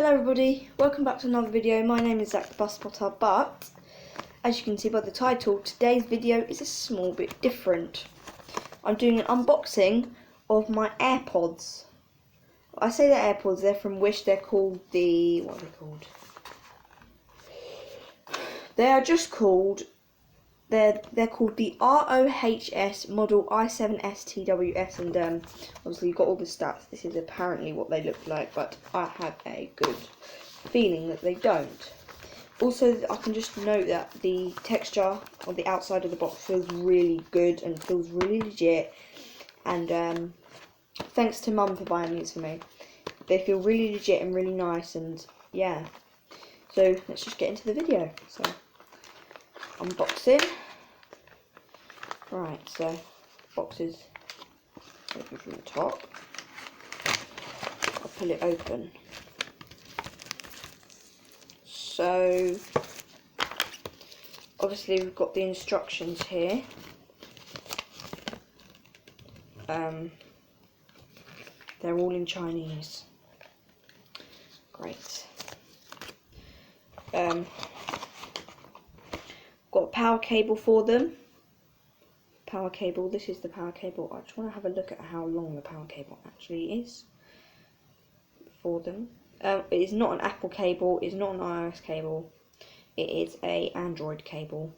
Hello everybody, welcome back to another video. My name is Zach the Bus Spotter, but as you can see by the title, today's video is a small bit different. I'm doing an unboxing of my AirPods. I say they're AirPods, they're from Wish, they're called the, what are they called? They are just called, they're called the ROHS model i7S TWS, and obviously you've got all the stats. This is apparently what they look like, but I have a good feeling that they don't. Also, I can just note that the texture on the outside of the box feels really good and feels really legit, and thanks to Mum for buying these for me. They feel really legit and really nice, and yeah. So let's just get into the video. So unboxing. Right, so boxes open from the top. I'll pull it open. So obviously we've got the instructions here. They're all in Chinese. Great. Got a power cable for them. Power cable, this is the power cable. I just want to have a look at how long the power cable actually is for them. It is not an Apple cable, it's not an iOS cable, it is a Android cable,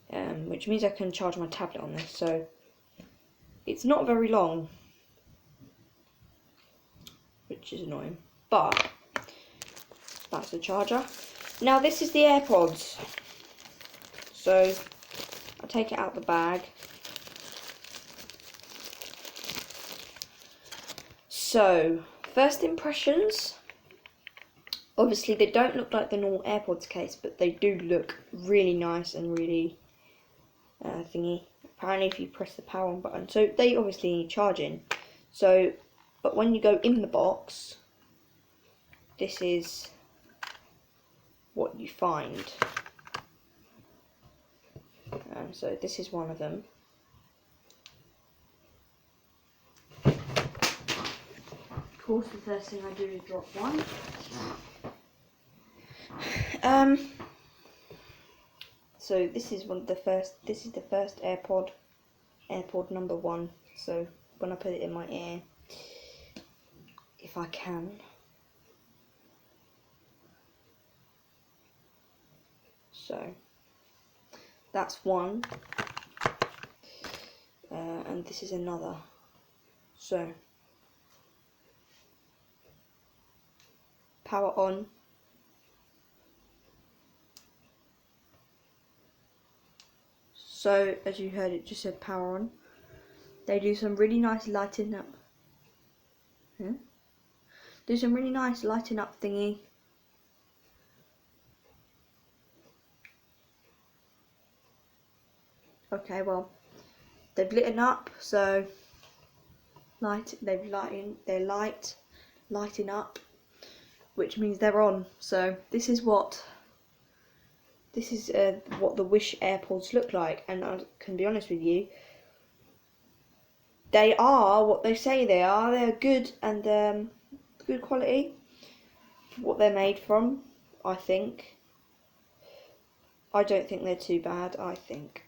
which means I can charge my tablet on this, so it's not very long, which is annoying, but that's the charger. Now this is the AirPods, so I'll take it out the bag. So, first impressions, obviously they don't look like the normal AirPods case, but they do look really nice and really thingy. Apparently if you press the power on button, so they obviously need charging. So, but when you go in the box, this is what you find. So this is one of them. Of course, the first thing I do is drop one. So this is one of the first. This is the first AirPod number 1. So when I put it in my ear, if I can. So that's one, and this is another. So power on. So as you heard, it just said power on. They do some really nice lighting up. Do some really nice lighting up thingy. Okay, well, they've lit up, so they're lighting up, which means they're on. So this is what the Wish AirPods look like, and I can be honest with you, they are what they say they are. They're good and good quality. What they're made from, I think. I don't think they're too bad. I think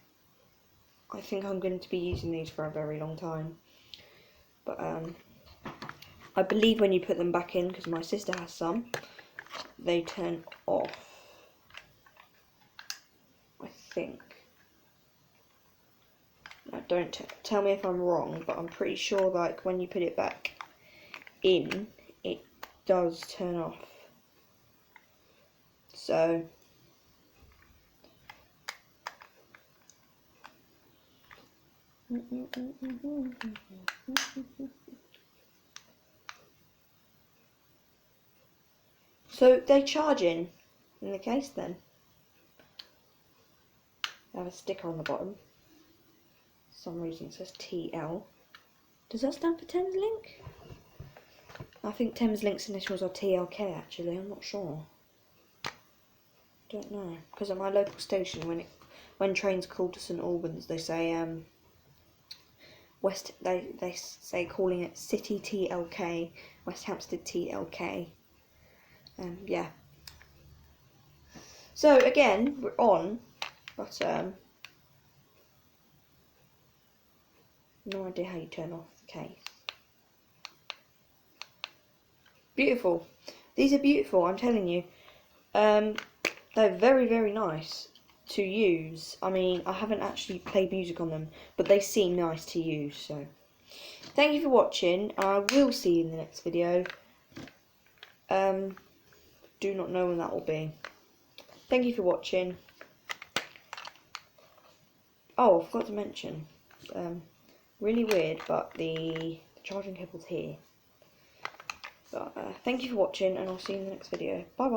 I'm going to be using these for a very long time. But I believe when you put them back in, because my sister has some, they turn off. I think. Now don't tell me if I'm wrong, but I'm pretty sure like when you put it back in, it does turn off. So so they charge in the case then. They have a sticker on the bottom. For some reason it says TL. Does that stand for Thames Link? I think Thames Link's initials are TLK actually, I'm not sure. Don't know. Because at my local station, when trains call to St Albans, they say they say calling it City TLK, West Hampstead TLK. Yeah. So again, we're on, but no idea how you turn off the case. Beautiful. These are beautiful, I'm telling you. They're very, very nice to use. I mean, I haven't actually played music on them, but they seem nice to use, so. Thank you for watching, and I will see you in the next video. Do not know when that will be. Thank you for watching. Oh, I forgot to mention. Really weird, but the charging cable's here. But thank you for watching, and I'll see you in the next video. Bye bye.